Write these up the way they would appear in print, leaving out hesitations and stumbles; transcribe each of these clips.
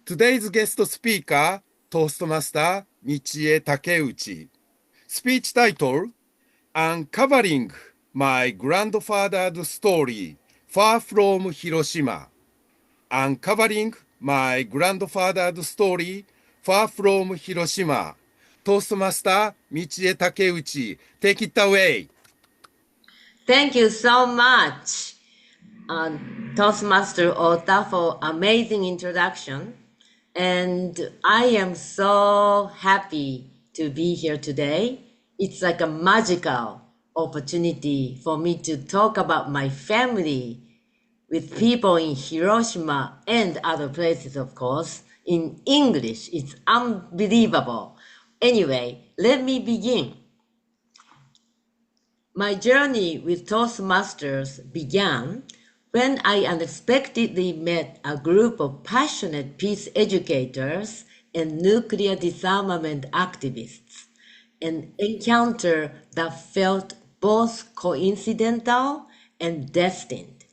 Today's guest speaker, Toastmaster Mitchie Takeuchi. Speech title, Uncovering My Grandfather's Story, Far from Hiroshima. Uncovering My Grandfather's Story, Far from Hiroshima. Toastmaster Mitchie Takeuchi, take it away. Thank you so much, Toastmaster Ota, for amazing introduction. And I am so happy to be here today. It's like a magical opportunity for me to talk about my family with people in Hiroshima and other places, of course, in English. It's unbelievable. Anyway, let me begin. My journey with Toastmasters began when I unexpectedly met a group of passionate peace educators and nuclear disarmament activists, an encounter that felt both coincidental and destined.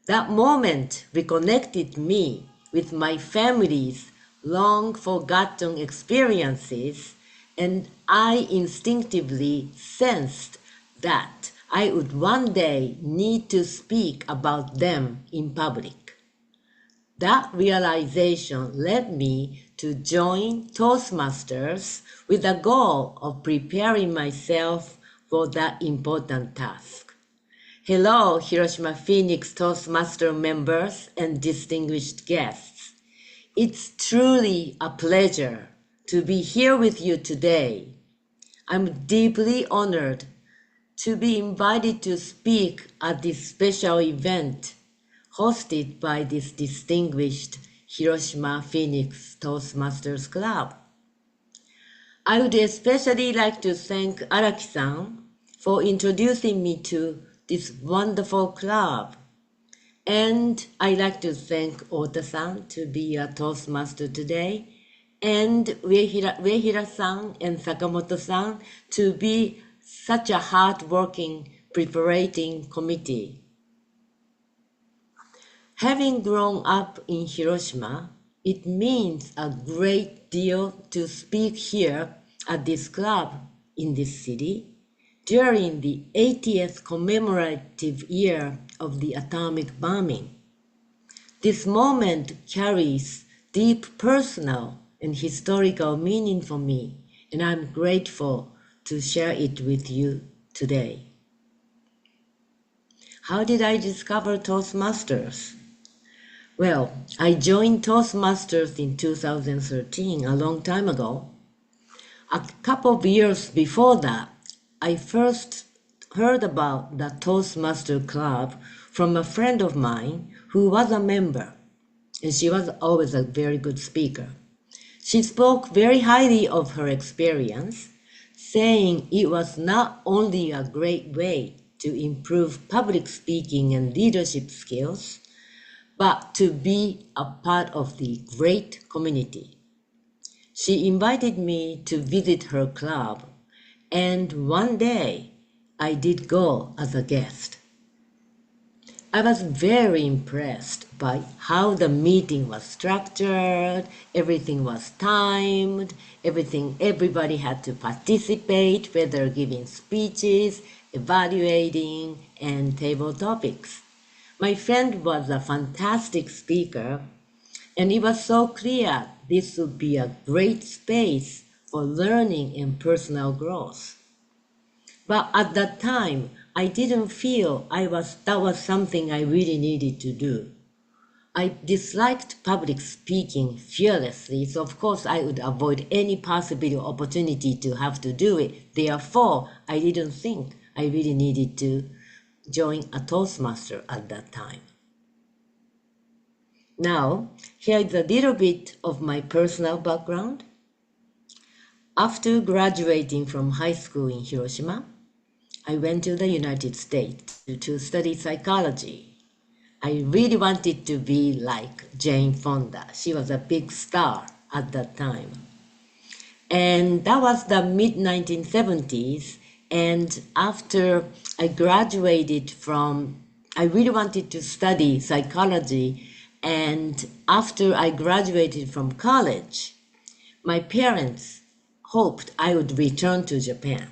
That moment reconnected me with my family's long forgotten experiences, and I instinctively sensed that I would one day need to speak about them in public. That realization led me to join Toastmasters with the goal of preparing myself for that important task. Hello, Hiroshima Phoenix Toastmaster members and distinguished guests. It's truly a pleasure to be here with you today. I'm deeply honored to be invited to speak at this special event hosted by this distinguished Hiroshima Phoenix Toastmasters Club. I would especially like to thank Araki-san for introducing me to this wonderful club. And I'd like to thank Ota-san to be a Toastmaster today, and Uehira-san and Sakamoto-san to be such a hard-working preparating committee. Having grown up in Hiroshima, it means a great deal to speak here at this club in this city during the 80th commemorative year of the atomic bombing. This moment carries deep personal and historical meaning for me, and I'm grateful to share it with you today. How did I discover Toastmasters? Well, I joined Toastmasters in 2013, a long time ago. A couple of years before that, I first heard about the Toastmaster Club from a friend of mine who was a member, and she was always a very good speaker. She spoke very highly of her experience, saying it was not only a great way to improve public speaking and leadership skills, but to be a part of the great community. She invited me to visit her club, and one day I did go as a guest. I was very impressed by how the meeting was structured, everything was timed, everybody had to participate, whether giving speeches, evaluating, and table topics. My friend was a fantastic speaker, and it was so clear this would be a great space for learning and personal growth. But at that time, I didn't feel that was something I really needed to do. I disliked public speaking fearlessly, so of course I would avoid any possible opportunity to have to do it. Therefore, I didn't think I really needed to join a Toastmaster at that time. Now, here is a little bit of my personal background. After graduating from high school in Hiroshima, I went to the United States to study psychology. I really wanted to be like Jane Fonda. She was a big star at that time. And that was the mid-1970s. And after I graduated I really wanted to study psychology And after I graduated from college, my parents hoped I would return to Japan.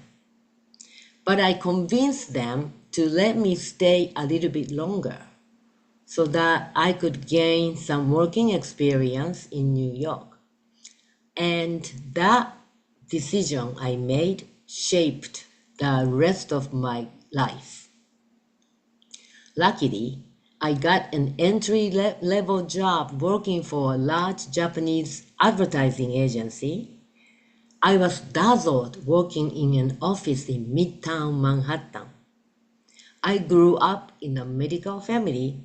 But I convinced them to let me stay a little bit longer so that I could gain some working experience in New York. And that decision I made shaped the rest of my life. Luckily, I got an entry-level job working for a large Japanese advertising agency. I was dazzled working in an office in Midtown Manhattan. I grew up in a medical family,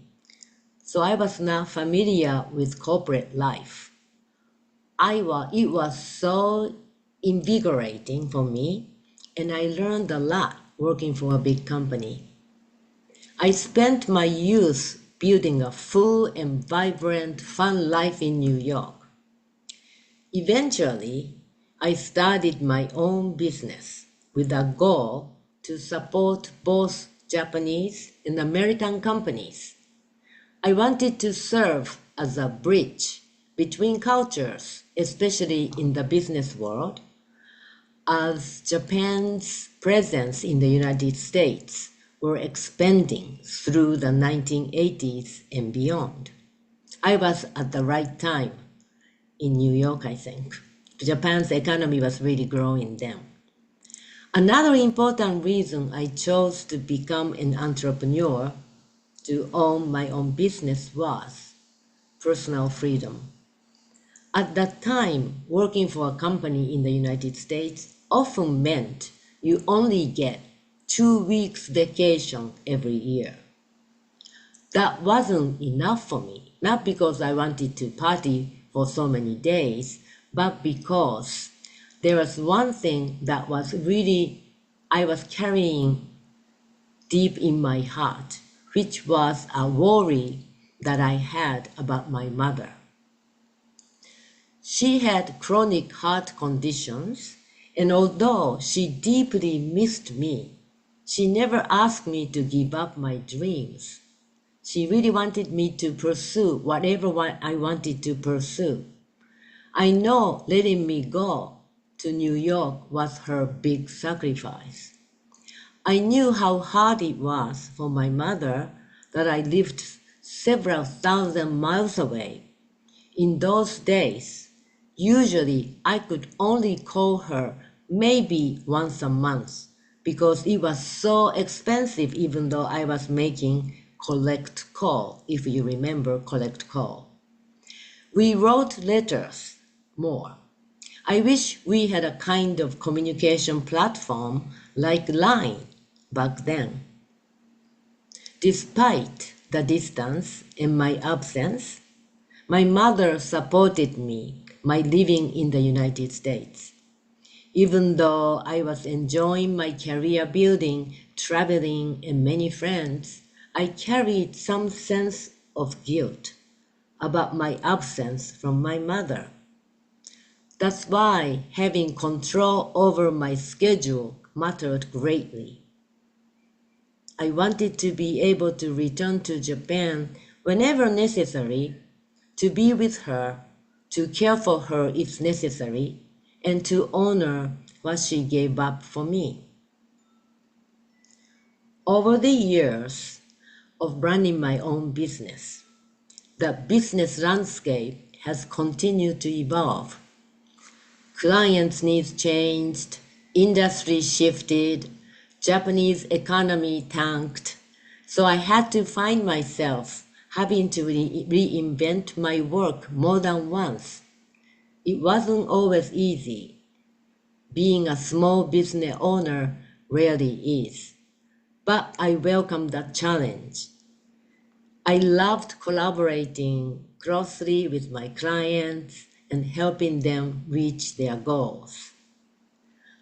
so I was not familiar with corporate life. It was so invigorating for me, and I learned a lot working for a big company. I spent my youth building a full and vibrant, fun life in New York. Eventually, I started my own business with a goal to support both Japanese and American companies. I wanted to serve as a bridge between cultures, especially in the business world, as Japan's presence in the United States were expanding through the 1980s and beyond. I was at the right time in New York, I think. Japan's economy was really growing then. Another important reason I chose to become an entrepreneur, to own my own business, was personal freedom. At that time, working for a company in the United States often meant you only get 2 weeks vacation every year. That wasn't enough for me, not because I wanted to party for so many days, but because there was one thing that I was carrying deep in my heart, which was a worry that I had about my mother. She had chronic heart conditions, and although she deeply missed me, she never asked me to give up my dreams. She really wanted me to pursue whatever I wanted to pursue. I know letting me go to New York was her big sacrifice. I knew how hard it was for my mother that I lived several thousand miles away. In those days, usually I could only call her maybe once a month because it was so expensive, even though I was making collect call, if you remember collect call. We wrote letters more. I wish we had a kind of communication platform like Line back then. Despite the distance and my absence, my mother supported me by living in the United States. Even though I was enjoying my career building, traveling, and many friends, I carried some sense of guilt about my absence from my mother. That's why having control over my schedule mattered greatly. I wanted to be able to return to Japan whenever necessary, to be with her, to care for her if necessary, and to honor what she gave up for me. Over the years of running my own business, the business landscape has continued to evolve. Clients' needs changed, industry shifted, Japanese economy tanked, so I had to find myself having to reinvent my work more than once. It wasn't always easy. Being a small business owner rarely is, but I welcomed that challenge. I loved collaborating closely with my clients and helping them reach their goals.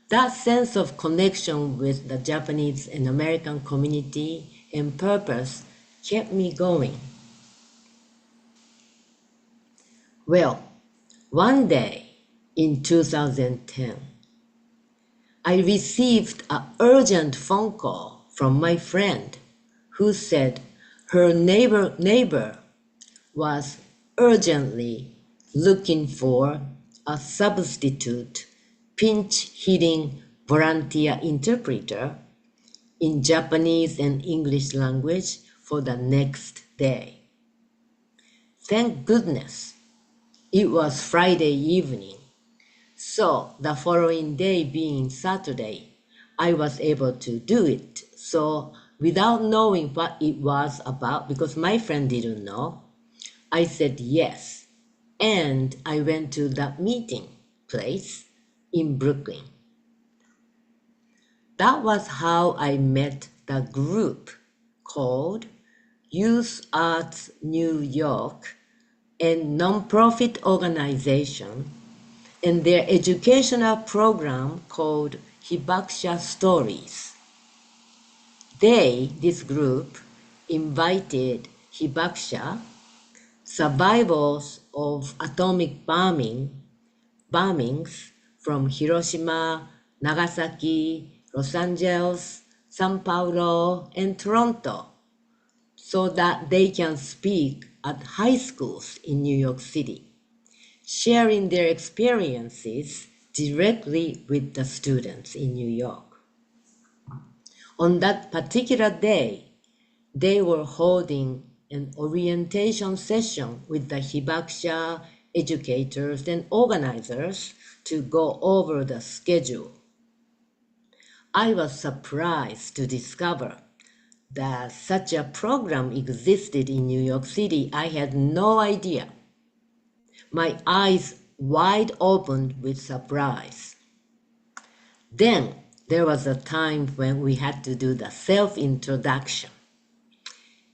That sense of connection with the Japanese and American community and purpose kept me going. Well, one day in 2010, I received an urgent phone call from my friend who said her neighbor was urgently looking for a substitute pinch-hitting volunteer interpreter in Japanese and English language for the next day. Thank goodness it was Friday evening, so the following day being Saturday, I was able to do it. So without knowing what it was about, because my friend didn't know, I said yes. And I went to that meeting place in Brooklyn. That was how I met the group called Youth Arts New York, a nonprofit organization, and their educational program called Hibakusha Stories. This group, invited Hibakusha, survivors of atomic bombings from Hiroshima, Nagasaki, Los Angeles, Sao Paulo, and Toronto, so that they can speak at high schools in New York City, sharing their experiences directly with the students in New York. On that particular day, they were holding an orientation session with the Hibakusha educators and organizers to go over the schedule. I was surprised to discover that such a program existed in New York City. I had no idea. My eyes wide opened with surprise. Then there was a time when we had to do the self-introduction.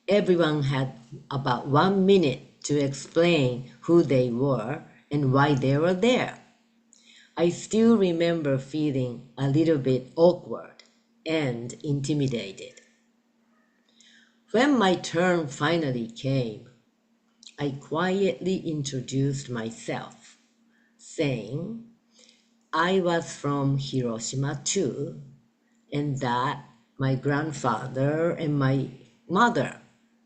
Everyone had about 1 minute to explain who they were and why they were there. I still remember feeling a little bit awkward and intimidated. When my turn finally came, I quietly introduced myself, saying I was from Hiroshima too, and that my grandfather and my mother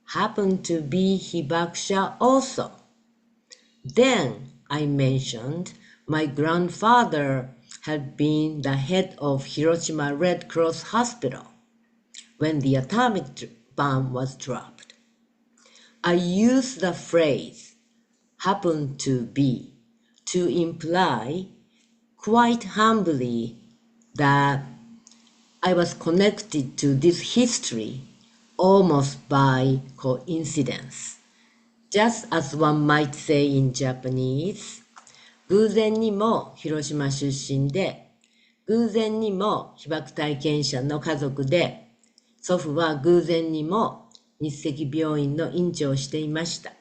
happened to be Hibakusha also. Then I mentioned my grandfather had been the head of Hiroshima Red Cross Hospital when the atomic bomb was dropped. I used the phrase happened to be to imply quite humbly that I was connected to this history almost by coincidence. Just as one might say in Japanese, 偶然にも広島出身で、偶然にも被爆体験者の家族で、祖父は偶然にも日赤病院の院長をしていました。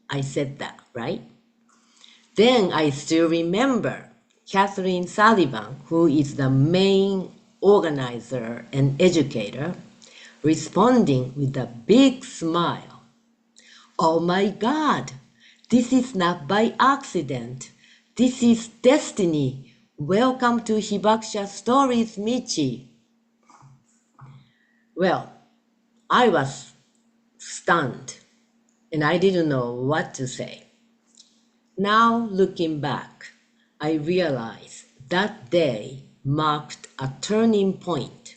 I said that, right? Then I still remember Catherine Sullivan, who is the main organizer and educator, responding with a big smile. Oh my God, this is not by accident. This is destiny. Welcome to Hibakusha Stories, Mitchie. Well, I was stunned and I didn't know what to say. Now looking back, I realize that day marked a turning point.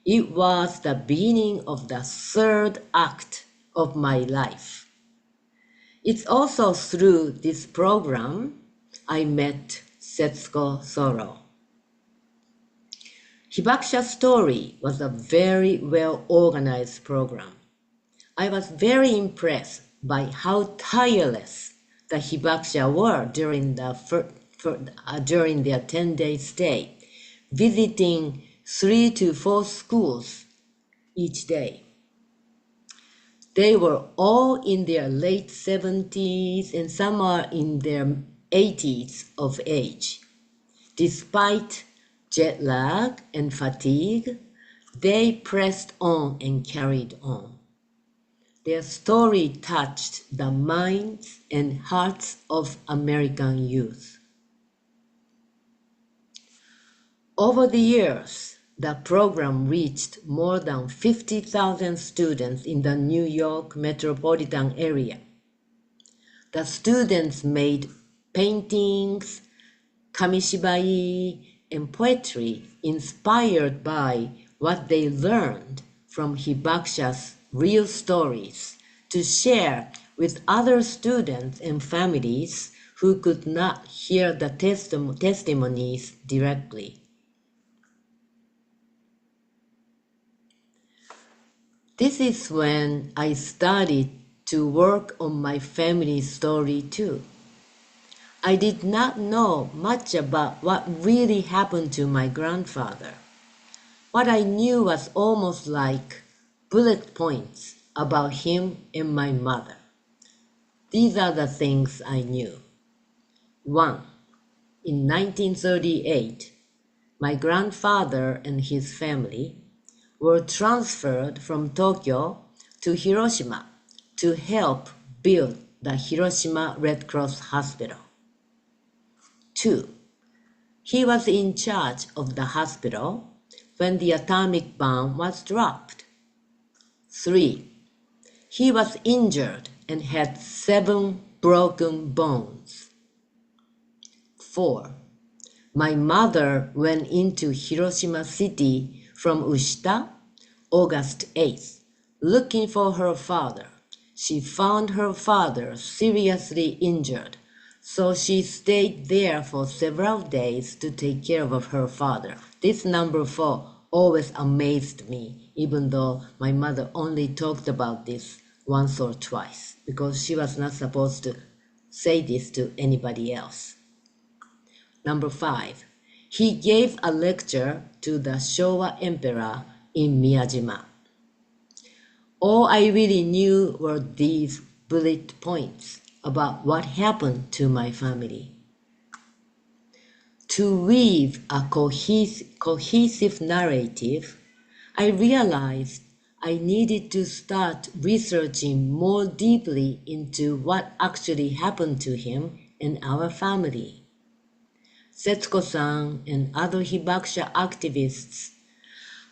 It was the beginning of the third act of my life. It's also through this program I met Setsuko Thurlow. Hibakusha Story was a very well-organized program. I was very impressed by how tireless the Hibakusha were during their 10-day stay, visiting 3 to 4 schools each day. They were all in their late 70s and some are in their 80s of age. Despite jet lag and fatigue, they pressed on and carried on. Their story touched the minds and hearts of American youth. Over the years, the program reached more than 50,000 students in the New York metropolitan area. The students made paintings, kamishibai, and poetry inspired by what they learned from Hibakusha's real stories to share with other students and families who could not hear the testimonies directly. This is when I started to work on my family story too. I did not know much about what really happened to my grandfather. What I knew was almost like bullet points about him and my mother. These are the things I knew. 1. In 1938, my grandfather and his family were transferred from Tokyo to Hiroshima to help build the Hiroshima Red Cross Hospital. 2. He was in charge of the hospital when the atomic bomb was dropped. 3. He was injured and had 7 broken bones. 4. My mother went into Hiroshima City from Ushita, August 8th, looking for her father. She found her father seriously injured, so she stayed there for several days to take care of her father. This number 4 always amazed me, even though my mother only talked about this once or twice, because she was not supposed to say this to anybody else. Number 5, he gave a lecture to the Showa Emperor in Miyajima. All I really knew were these bullet points about what happened to my family. To weave a cohesive narrative, I realized I needed to start researching more deeply into what actually happened to him and our family. Setsuko-san and other Hibakusha activists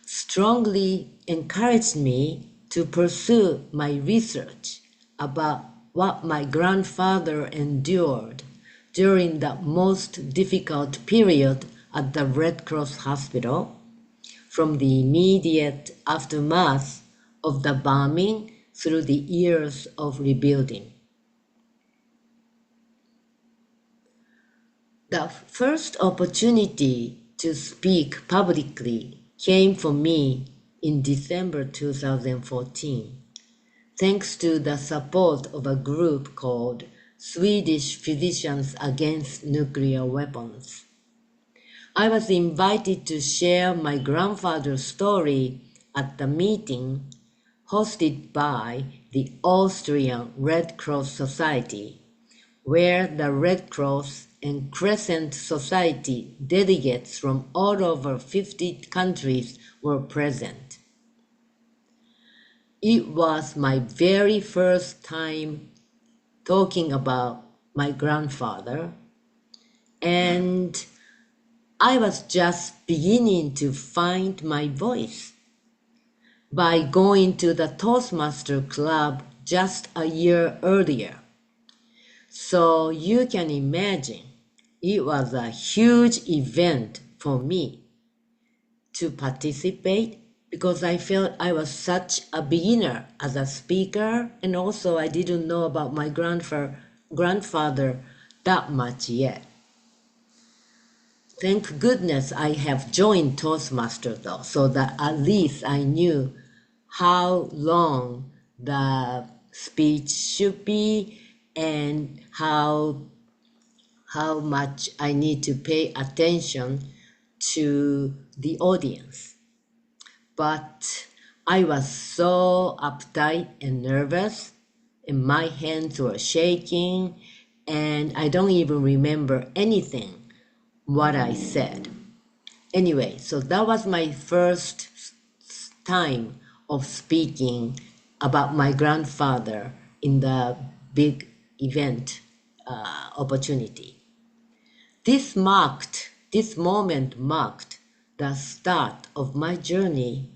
strongly encouraged me to pursue my research about what my grandfather endured during the most difficult period at the Red Cross Hospital, from the immediate aftermath of the bombing through the years of rebuilding. The first opportunity to speak publicly came for me in December 2014, thanks to the support of a group called Swedish Physicians Against Nuclear Weapons. I was invited to share my grandfather's story at the meeting hosted by the Austrian Red Cross Society, where the Red Cross and Crescent Society delegates from all over 50 countries were present. It was my very first time talking about my grandfather, and I was just beginning to find my voice by going to the Toastmasters Club just a year earlier. So you can imagine, it was a huge event for me to participate because I felt I was such a beginner as a speaker, and also I didn't know about my grandfather that much yet. Thank goodness I have joined Toastmasters though, so that at least I knew how long the speech should be and how much I need to pay attention to the audience. But I was so uptight and nervous, and my hands were shaking, and I don't even remember anything what I said. Anyway, so that was my first time of speaking about my grandfather in the big event opportunity. This moment marked the start of my journey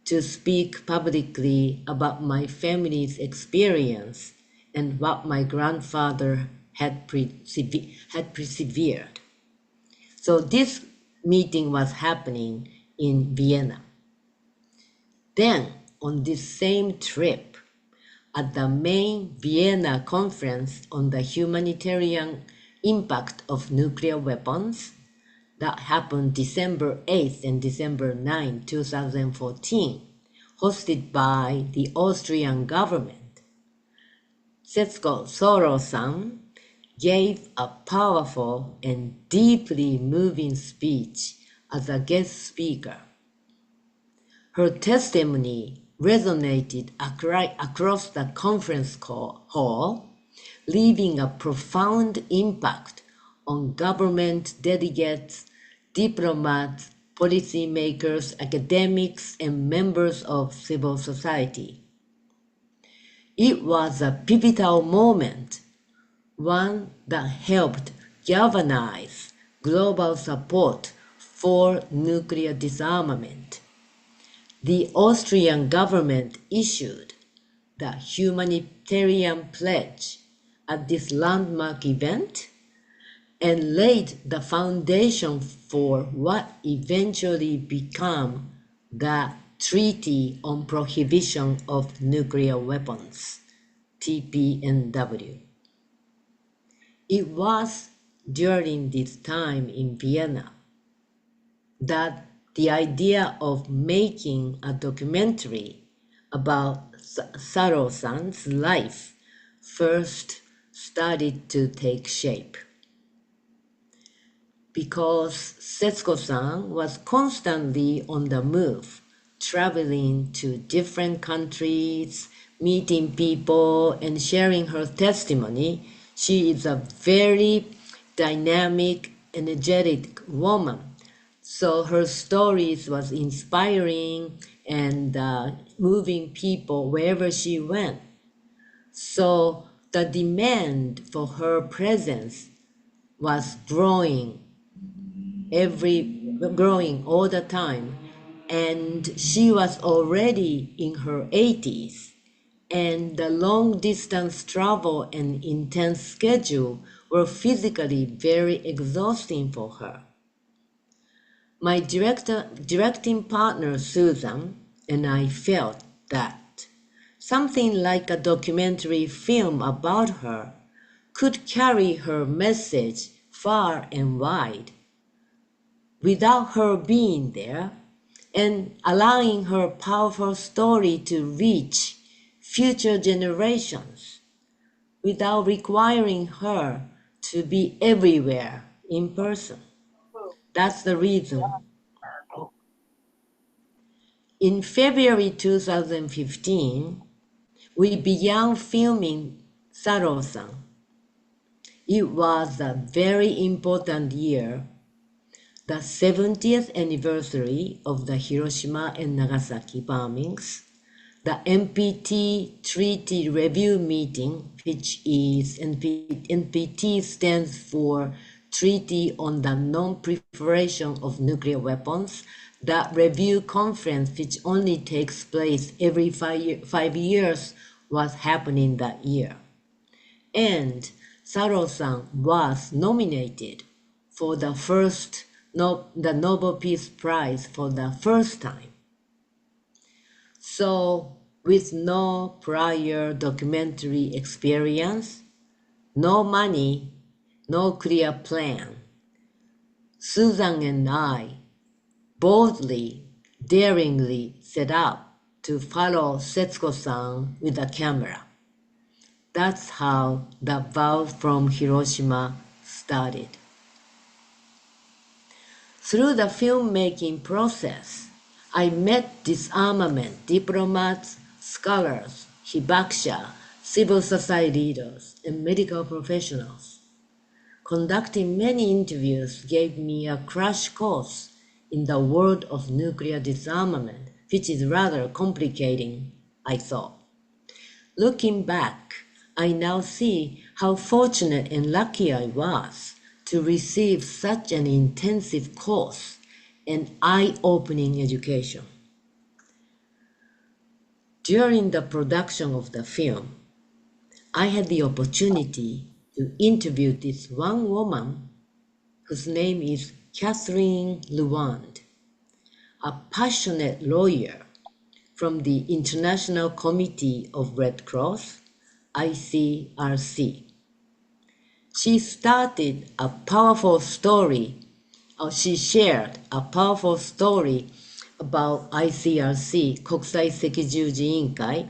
to speak publicly about my family's experience and what my grandfather had persevered. So this meeting was happening in Vienna. Then, on this same trip, at the main Vienna conference on the humanitarian impact of nuclear weapons, that happened December 8th and December 9, 2014, hosted by the Austrian government, Setsuko Thurlow-san gave a powerful and deeply moving speech as a guest speaker. Her testimony resonated across the conference hall, leaving a profound impact on government delegates, diplomats, policymakers, academics, and members of civil society. It was a pivotal moment, one that helped galvanize global support for nuclear disarmament. The Austrian government issued the humanitarian pledge at this landmark event and laid the foundation for what eventually became the Treaty on Prohibition of Nuclear Weapons, TPNW. It was during this time in Vienna that the idea of making a documentary about Thurlow-san's life first started to take shape. Because Setsuko-san was constantly on the move, traveling to different countries, meeting people, and sharing her testimony, she is a very dynamic, energetic woman. So her stories was inspiring and moving people wherever she went. So the demand for her presence was growing all the time. And she was already in her 80s. And the long distance travel and intense schedule were physically very exhausting for her. My directing partner, Susan, and I felt that something like a documentary film about her could carry her message far and wide without her being there and allowing her powerful story to reach future generations without requiring her to be everywhere in person. That's the reason. In February 2015, we began filming Thurlow-san. It was a very important year, the 70th anniversary of the Hiroshima and Nagasaki bombings, the NPT Treaty Review Meeting, which is NPT stands for Treaty on the Non-Proliferation of Nuclear Weapons, that review conference, which only takes place every 5 years, was happening that year. And Thurlow-san was nominated for the Nobel Peace Prize for the first time. So, with no prior documentary experience, no money, no clear plan, Susan and I boldly, daringly set out to follow Setsuko-san with a camera. That's how the vow from Hiroshima started. Through the filmmaking process, I met disarmament diplomats, scholars, hibakusha, civil society leaders, and medical professionals. Conducting many interviews gave me a crash course in the world of nuclear disarmament, which is rather complicating, I thought. Looking back, I now see how fortunate and lucky I was to receive such an intensive course and eye-opening education. During the production of the film, I had the opportunity to interview this one woman whose name is Catherine Lewand, a passionate lawyer from the International Committee of Red Cross, ICRC. She started a powerful story, or she shared a powerful story about ICRC, 国際赤十字委員会,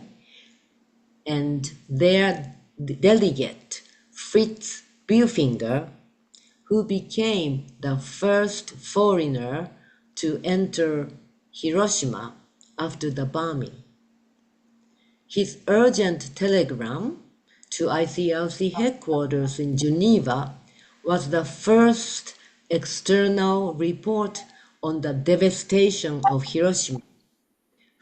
and their delegate, Fritz Bierfinger, who became the first foreigner to enter Hiroshima after the bombing. His urgent telegram to ICRC headquarters in Geneva was the first external report on the devastation of Hiroshima,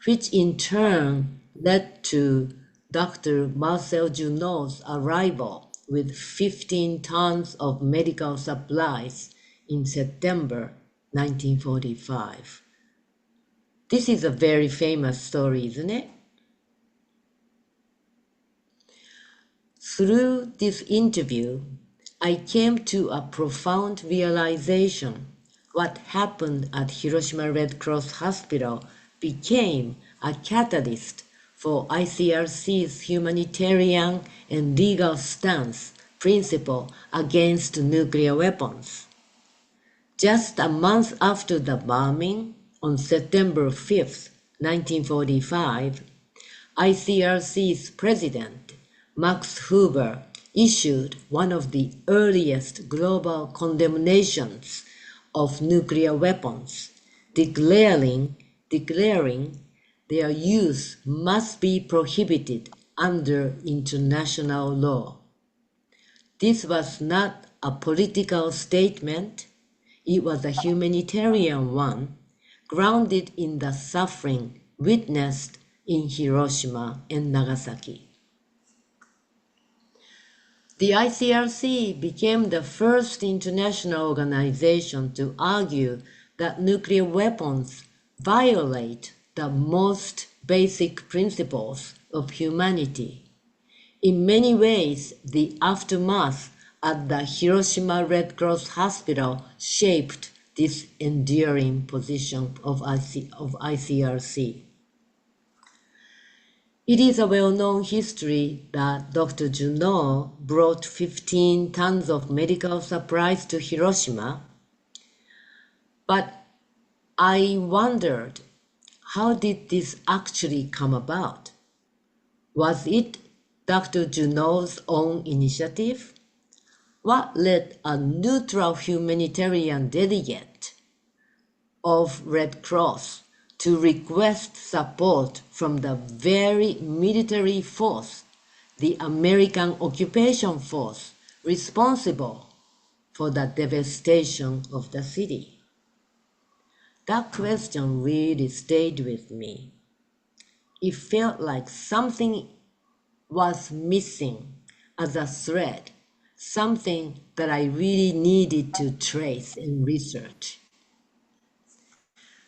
which in turn led to Dr. Marcel Junot's arrival with 15 tons of medical supplies in September 1945. This is a very famous story, isn't it? Through this interview, I came to a profound realization. What happened at Hiroshima Red Cross Hospital became a catalyst for ICRC's humanitarian and legal stance principle against nuclear weapons. Just a month after the bombing, on September 5th, 1945, ICRC's president, Max Huber, issued one of the earliest global condemnations of nuclear weapons, declaring their use must be prohibited under international law. This was not a political statement, it was a humanitarian one, grounded in the suffering witnessed in Hiroshima and Nagasaki. The ICRC became the first international organization to argue that nuclear weapons violate the most basic principles of humanity. In many ways, the aftermath at the Hiroshima Red Cross Hospital shaped this enduring position of ICRC. It is a well-known history that Dr. Junot brought 15 tons of medical supplies to Hiroshima, but I wondered, how did this actually come about? Was it Dr. Junot's own initiative? What led a neutral humanitarian delegate of Red Cross to request support from the very military force, the American occupation force responsible for the devastation of the city? That question really stayed with me. It felt like something was missing as a thread, something that I really needed to trace and research.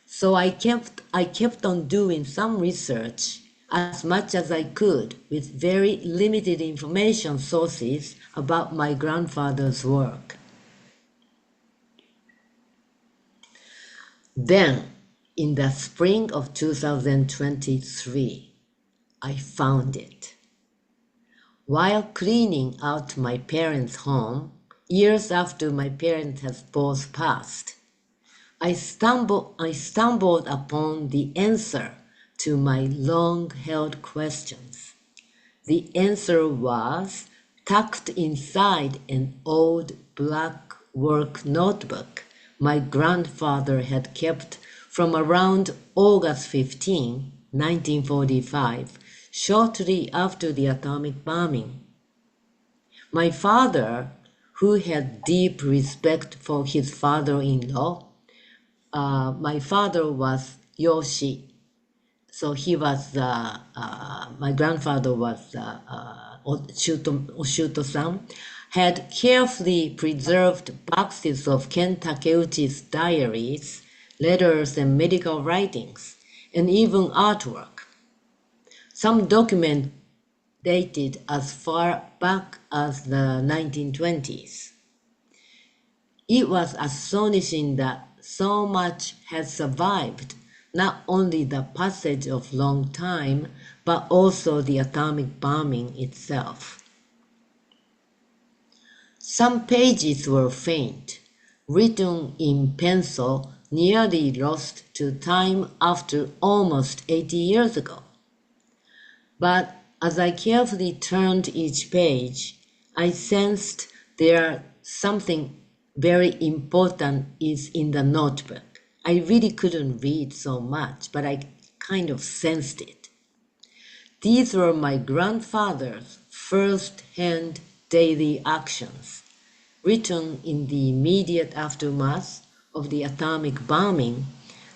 So I kept on doing some research as much as I could with very limited information sources about my grandfather's work. Then, in the spring of 2023, I found it. While cleaning out my parents' home, years after my parents had both passed, I stumbled upon the answer to my long-held questions. The answer was tucked inside an old black work notebook my grandfather had kept from around August 15, 1945, shortly after the atomic bombing. My father, who had deep respect for his father-in-law, my father was Yoshi, so he was my grandfather was Oshuto-san, had carefully preserved boxes of Ken Takeuchi's diaries, letters and medical writings, and even artwork. Some documents dated as far back as the 1920s. It was astonishing that so much had survived, not only the passage of long time, but also the atomic bombing itself. Some pages were faint, written in pencil, nearly lost to time after almost 80 years ago. But as I carefully turned each page, I sensed there something very important is in the notebook. I really couldn't read so much, but I kind of sensed it. These were my grandfather's first-hand daily actions, written in the immediate aftermath of the atomic bombing.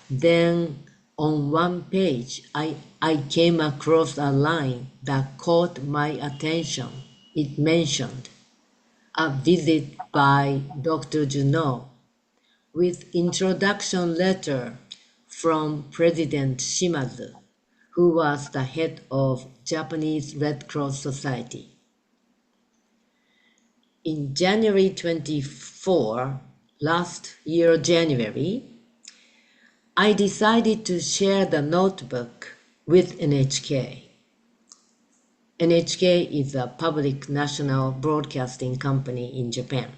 Then on one page, I came across a line that caught my attention. It mentioned a visit by Dr. Junot with introduction letter from President Shimazu, who was the head of Japanese Red Cross Society. In January 24, last year January, I decided to share the notebook with NHK. NHK is a public national broadcasting company in Japan.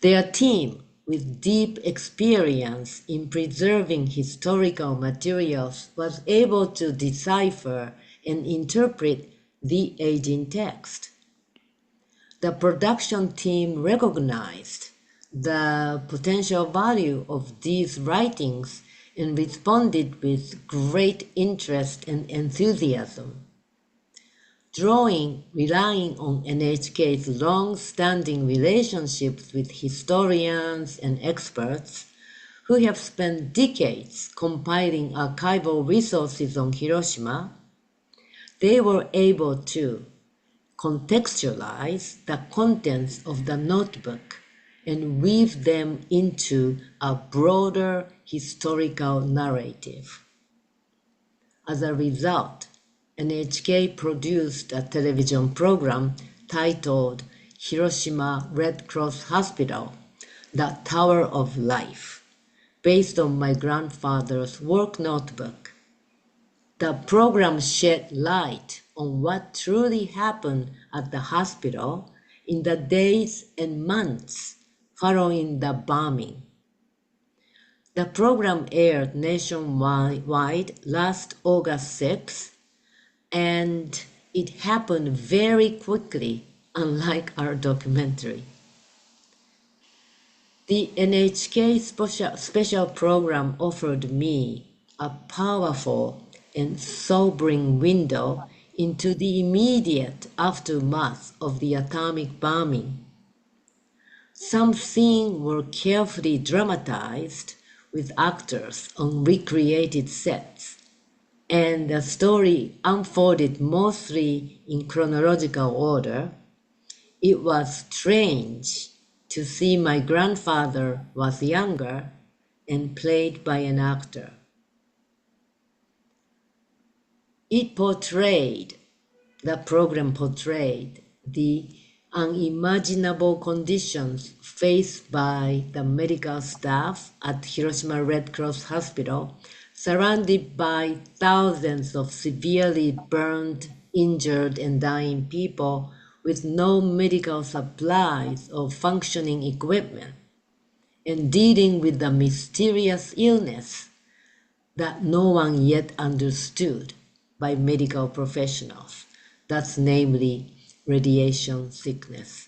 Their team, with deep experience in preserving historical materials, was able to decipher and interpret the aging text. The production team recognized the potential value of these writings and responded with great interest and enthusiasm. Relying on NHK's long-standing relationships with historians and experts who have spent decades compiling archival resources on Hiroshima, they were able to contextualize the contents of the notebook and weave them into a broader historical narrative. As a result, NHK produced a television program titled Hiroshima Red Cross Hospital, The Tower of Life, based on my grandfather's work notebook. The program shed light on what truly happened at the hospital in the days and months following the bombing. The program aired nationwide last August 6th, and it happened very quickly, unlike our documentary. The NHK special program offered me a powerful and sobering window into the immediate aftermath of the atomic bombing. Some scenes were carefully dramatized with actors on recreated sets, and the story unfolded mostly in chronological order. It was strange to see my grandfather was younger and played by an actor. The program portrayed the unimaginable conditions faced by the medical staff at Hiroshima Red Cross Hospital, surrounded by thousands of severely burned, injured, and dying people with no medical supplies or functioning equipment, and dealing with the mysterious illness that no one yet understood by medical professionals. That's namely radiation sickness.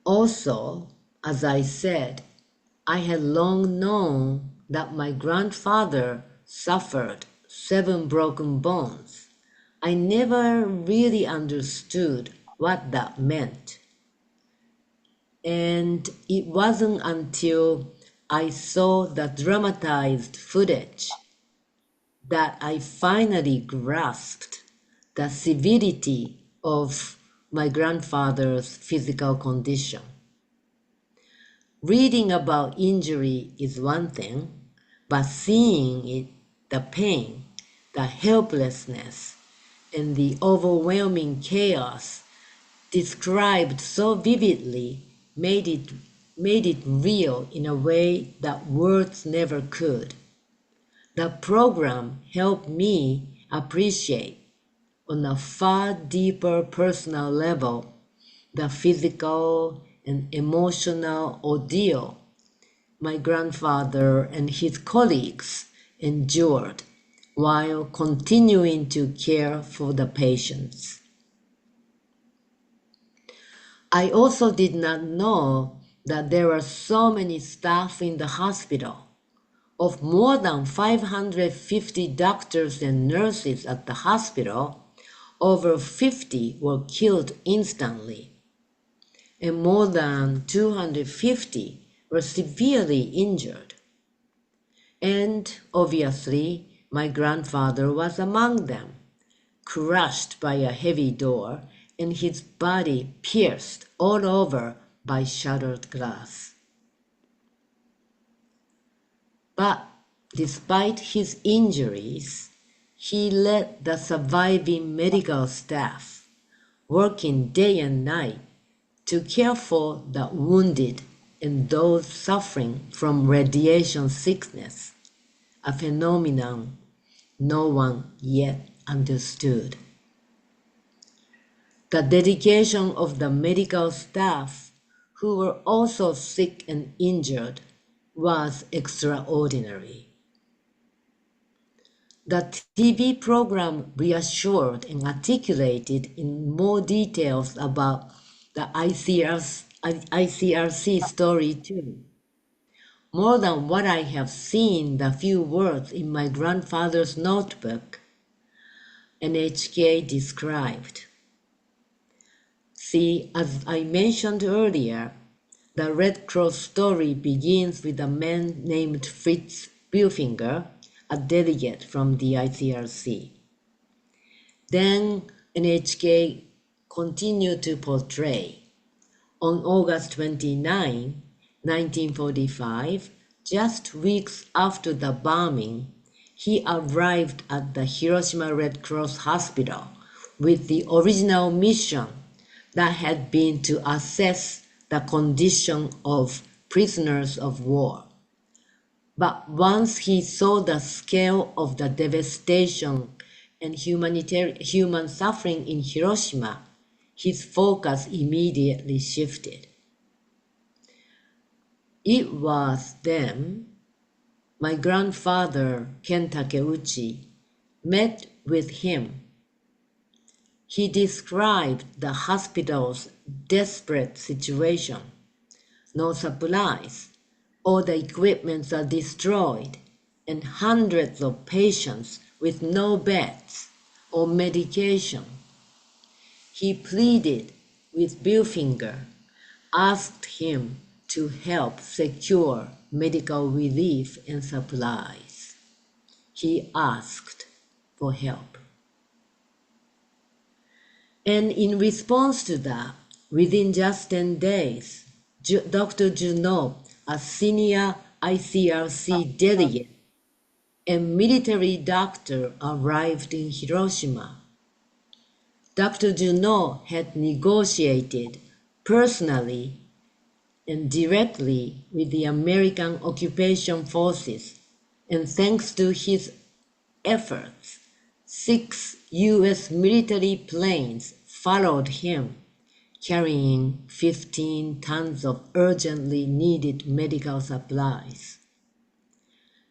Also, as I said, I had long known that my grandfather suffered 7 broken bones. I never really understood what that meant. And it wasn't until I saw the dramatized footage that I finally grasped the severity of my grandfather's physical condition. Reading about injury is one thing, but seeing it, the pain, the helplessness, and the overwhelming chaos described so vividly made it real in a way that words never could. The program helped me appreciate, on a far deeper personal level, the physical and emotional ordeal my grandfather and his colleagues endured while continuing to care for the patients. I also did not know that there were so many staff in the hospital. Of more than 550 doctors and nurses at the hospital, over 50 were killed instantly, and more than 250 were severely injured. And obviously, my grandfather was among them, crushed by a heavy door and his body pierced all over by shattered glass. But despite his injuries, he led the surviving medical staff, working day and night to care for the wounded and those suffering from radiation sickness, a phenomenon no one yet understood. The dedication of the medical staff, who were also sick and injured, was extraordinary. The TV program reassured and articulated in more details about the ICRC story too. More than what I have seen the few words in my grandfather's notebook, NHK described. See, as I mentioned earlier, the Red Cross story begins with a man named Fritz Bilfinger, a delegate from the ICRC. Then NHK continued to portray. On August 29, 1945, just weeks after the bombing, he arrived at the Hiroshima Red Cross Hospital with the original mission that had been to assess the condition of prisoners of war. But once he saw the scale of the devastation and human suffering in Hiroshima, his focus immediately shifted. It was then my grandfather, Ken Takeuchi, met with him. He described the hospital's desperate situation. No supplies, all the equipment are destroyed, and hundreds of patients with no beds or medication. He pleaded with Bilfinger, asked him to help secure medical relief and supplies. He asked for help. And in response to that, within just 10 days, Dr. Junot, a senior ICRC delegate and military doctor, arrived in Hiroshima. Dr. Junot had negotiated personally and directly with the American occupation forces, and thanks to his efforts, 6 U.S. military planes followed him, carrying 15 tons of urgently needed medical supplies.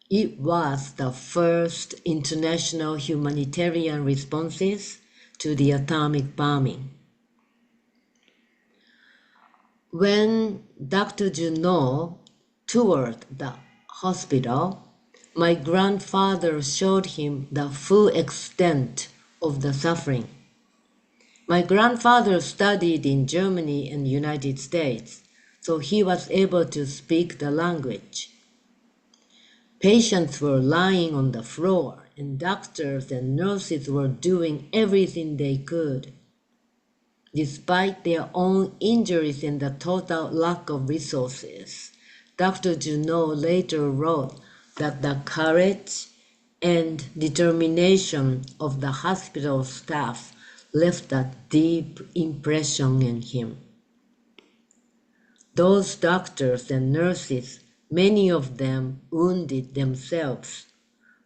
It was the first international humanitarian responses to the atomic bombing. When Dr. Junot toured the hospital, my grandfather showed him the full extent of the suffering. My grandfather studied in Germany and United States, so he was able to speak the language. Patients were lying on the floor, and doctors and nurses were doing everything they could. Despite their own injuries and the total lack of resources, Dr. Junot later wrote that the courage and determination of the hospital staff left a deep impression in him. Those doctors and nurses, many of them wounded themselves,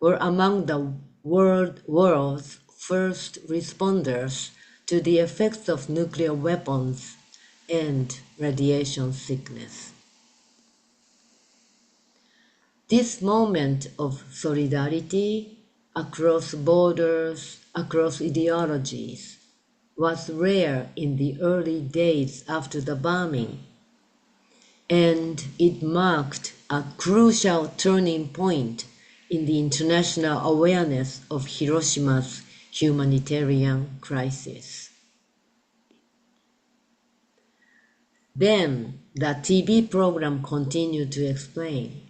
were among the world's first responders to the effects of nuclear weapons and radiation sickness. This moment of solidarity across borders, across ideologies, was rare in the early days after the bombing, and it marked a crucial turning point in the international awareness of Hiroshima's humanitarian crisis. Then the TV program continued to explain.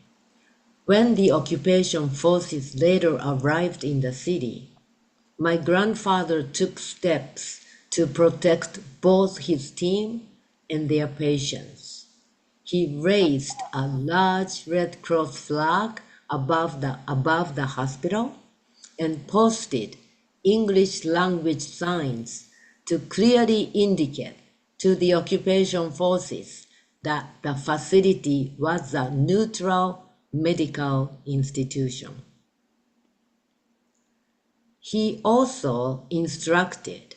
When the occupation forces later arrived in the city, my grandfather took steps to protect both his team and their patients. He raised a large Red Cross flag above the hospital and posted English language signs to clearly indicate to the occupation forces that the facility was a neutral medical institution. He also instructed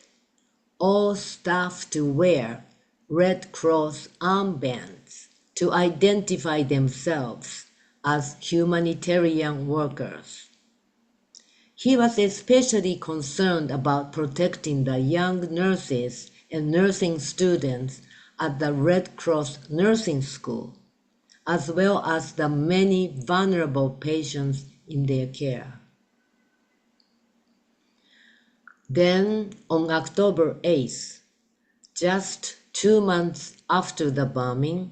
all staff to wear Red Cross armbands to identify themselves as humanitarian workers. He was especially concerned about protecting the young nurses and nursing students at the Red Cross nursing school, as well as the many vulnerable patients in their care. Then, on October 8th, just 2 months after the bombing,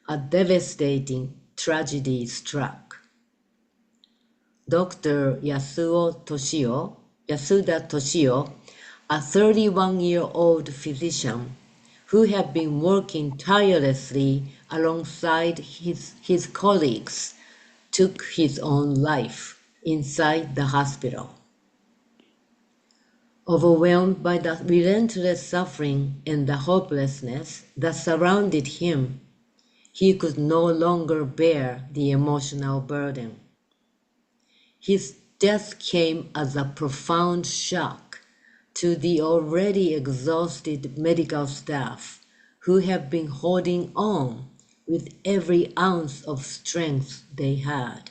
a devastating tragedy struck. Dr. Yasuda Toshio, a 31-year-old physician who had been working tirelessly alongside his colleagues, took his own life inside the hospital. Overwhelmed by the relentless suffering and the hopelessness that surrounded him, he could no longer bear the emotional burden. His death came as a profound shock to the already exhausted medical staff who have been holding on with every ounce of strength they had.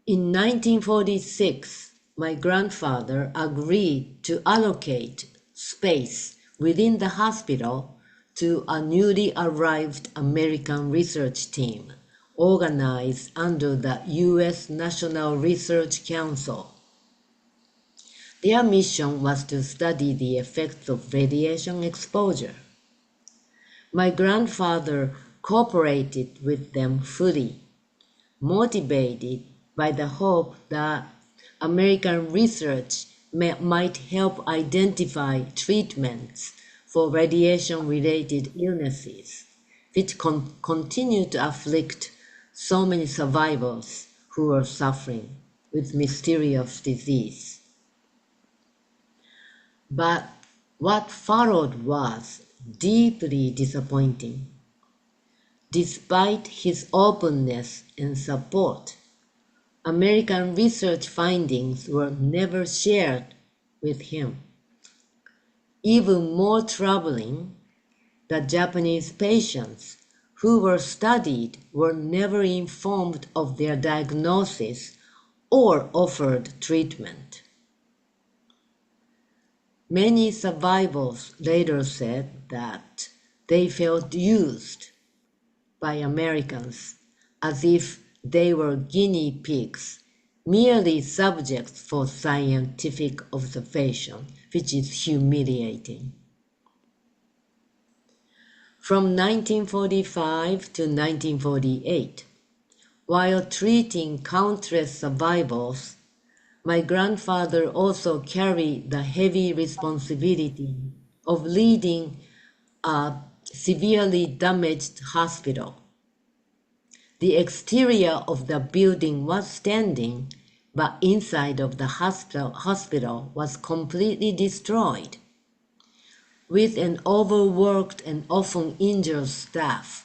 In 1946, my grandfather agreed to allocate space within the hospital to a newly arrived American research team organized under the U.S. National Research Council. Their mission was to study the effects of radiation exposure. My grandfather cooperated with them fully, motivated by the hope that American research might help identify treatments for radiation-related illnesses, which continue to afflict so many survivors who were suffering with mysterious disease. But what followed was deeply disappointing. Despite his openness and support, American research findings were never shared with him. Even more troubling, the Japanese patients who were studied were never informed of their diagnosis or offered treatment. Many survivors later said that they felt used by Americans as if they were guinea pigs, merely subjects for scientific observation, which is humiliating. From 1945 to 1948, while treating countless survivors, my grandfather also carried the heavy responsibility of leading a severely damaged hospital. The exterior of the building was standing, but inside of the hospital was completely destroyed. With an overworked and often injured staff,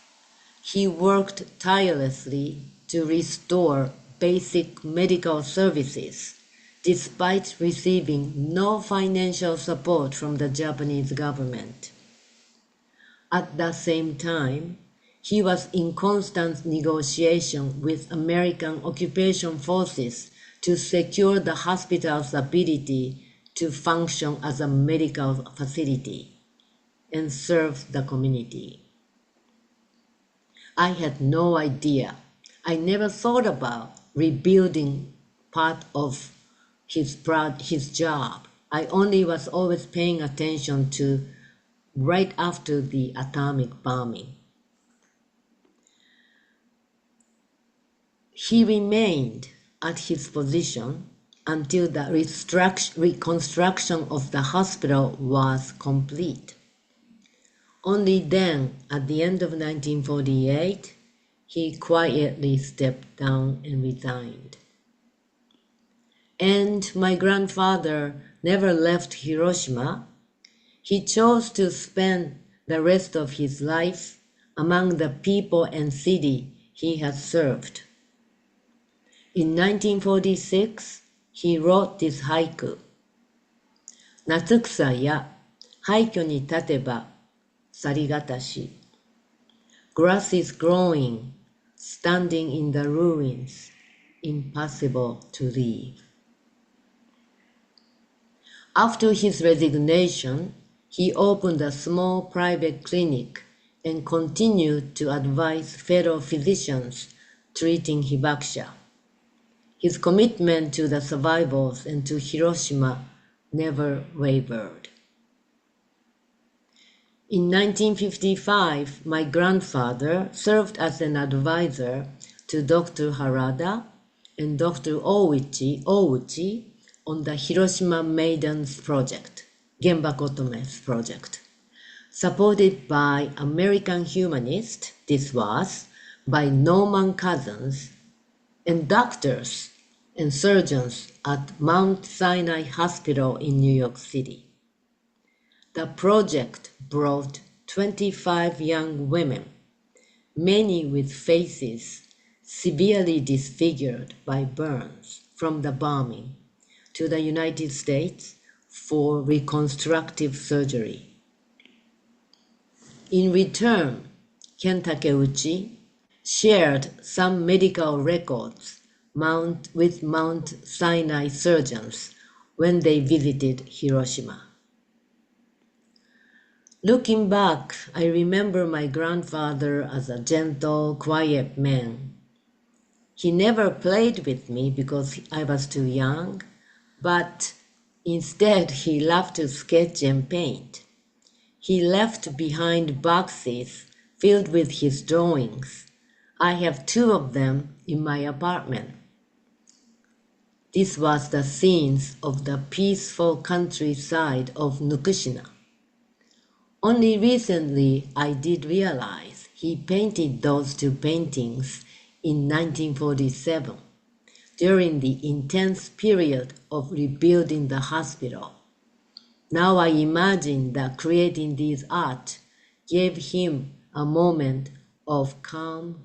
he worked tirelessly to restore basic medical services, despite receiving no financial support from the Japanese government. At the same time, he was in constant negotiation with American occupation forces to secure the hospital's ability to function as a medical facility and serve the community. I had no idea. I never thought about rebuilding part of his job. I only was always paying attention to right after the atomic bombing. He remained at his position until the reconstruction of the hospital was complete. Only then, at the end of 1948, he quietly stepped down and resigned. And my grandfather never left Hiroshima. He chose to spend the rest of his life among the people and city he had served. In 1946, he wrote this haiku. 夏草や廃墟に立てば去りがたし Grass is growing, standing in the ruins, impossible to leave. After his resignation, he opened a small private clinic and continued to advise fellow physicians treating hibakusha. His commitment to the survivors and to Hiroshima never wavered. In 1955, my grandfather served as an advisor to Dr. Harada and Dr. Ouchi on the Hiroshima Maidens Project, Genbakotomes Project, supported by American humanists, this was, by Norman Cousins, and doctors and surgeons at Mount Sinai Hospital in New York City. The project brought 25 young women, many with faces severely disfigured by burns from the bombing, to the United States for reconstructive surgery. In return, Ken Takeuchi shared some medical records with Mount Sinai surgeons when they visited Hiroshima. Looking back, I remember my grandfather as a gentle, quiet man. He never played with me because I was too young, but instead he loved to sketch and paint. He left behind boxes filled with his drawings. I have 2 of them in my apartment. This was the scenes of the peaceful countryside of Nukushina. Only recently I did realize he painted those 2 paintings in 1947, during the intense period of rebuilding the hospital. Now I imagine that creating these art gave him a moment of calm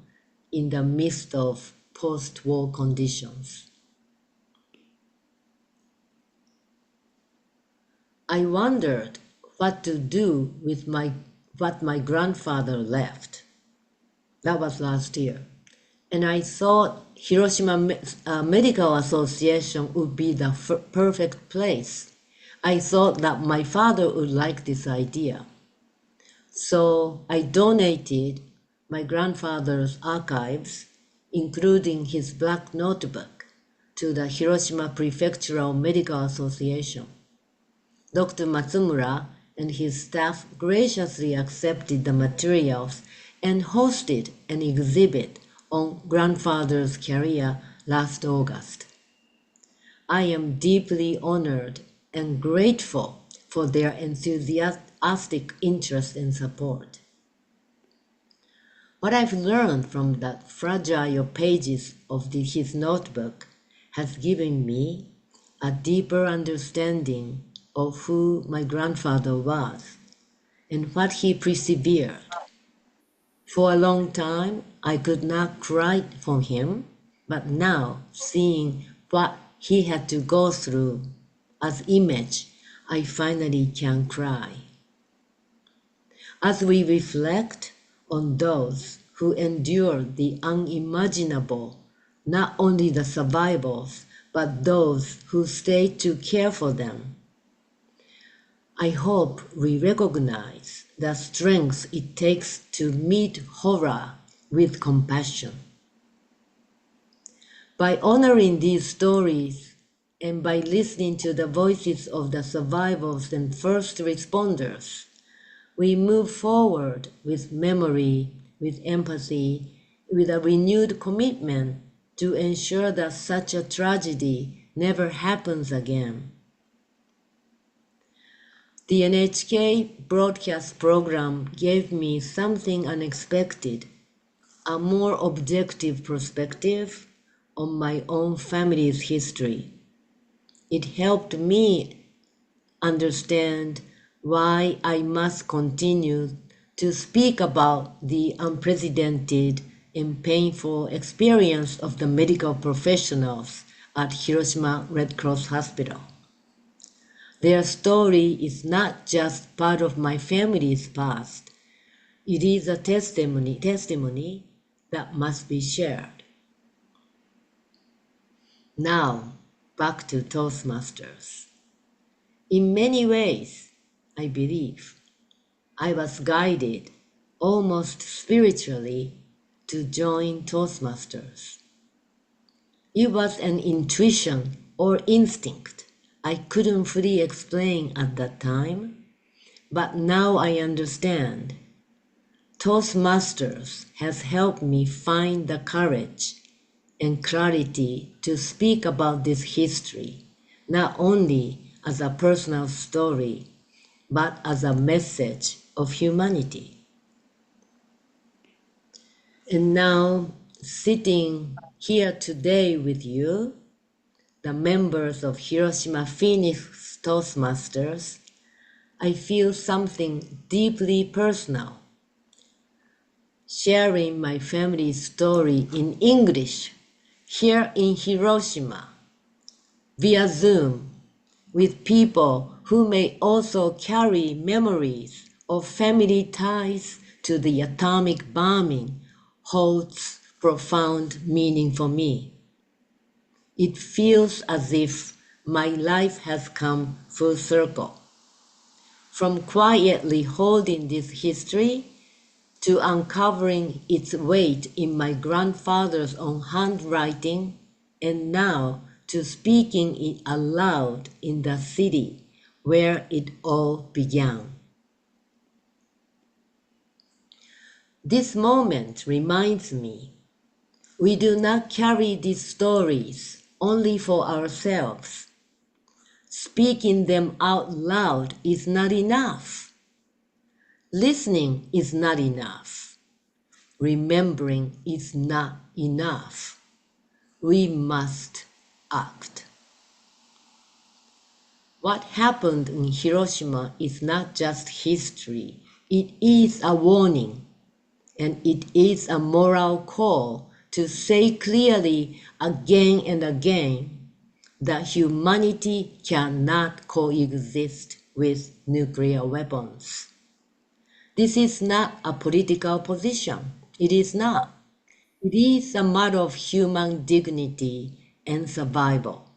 in the midst of post-war conditions. I wondered what to do with what my grandfather left. That was last year. And I thought Hiroshima Medical Association would be the perfect place. I thought that my father would like this idea. So I donated my grandfather's archives, including his black notebook, to the Hiroshima Prefectural Medical Association. Dr. Matsumura and his staff graciously accepted the materials and hosted an exhibit on grandfather's career last August. I am deeply honored and grateful for their enthusiastic interest and support. What I've learned from the fragile pages of his notebook has given me a deeper understanding of who my grandfather was and what he persevered. For a long time, I could not cry for him, but now, seeing what he had to go through as image, I finally can cry. As we reflect on those who endured the unimaginable, not only the survivors, but those who stayed to care for them, I hope we recognize the strength it takes to meet horror with compassion. By honoring these stories and by listening to the voices of the survivors and first responders, we move forward with memory, with empathy, with a renewed commitment to ensure that such a tragedy never happens again. The NHK broadcast program gave me something unexpected, a more objective perspective on my own family's history. It helped me understand why I must continue to speak about the unprecedented and painful experience of the medical professionals at Hiroshima Red Cross Hospital. Their story is not just part of my family's past. It is a testimony that must be shared. Now, back to Toastmasters. In many ways, I believe, I was guided almost spiritually to join Toastmasters. It was an intuition or instinct I couldn't fully explain at that time, but now I understand. Toastmasters has helped me find the courage and clarity to speak about this history, not only as a personal story, but as a message of humanity. And now, sitting here today with you, the members of Hiroshima Phoenix Toastmasters, I feel something deeply personal. Sharing my family's story in English here in Hiroshima via Zoom with people who may also carry memories of family ties to the atomic bombing holds profound meaning for me. It feels as if my life has come full circle. From quietly holding this history to uncovering its weight in my grandfather's own handwriting, and now to speaking it aloud in the city where it all began. This moment reminds me, we do not carry these stories only for ourselves. Speaking them out loud is not enough. Listening is not enough. Remembering is not enough. We must act. What happened in Hiroshima is not just history. It is a warning, and it is a moral call to say clearly again and again that humanity cannot coexist with nuclear weapons. This is not a political position. It is not. It is a matter of human dignity and survival.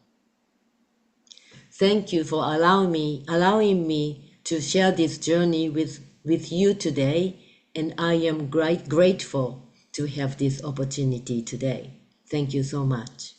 Thank you for allowing me to share this journey with you today, and I am grateful to have this opportunity today. Thank you so much.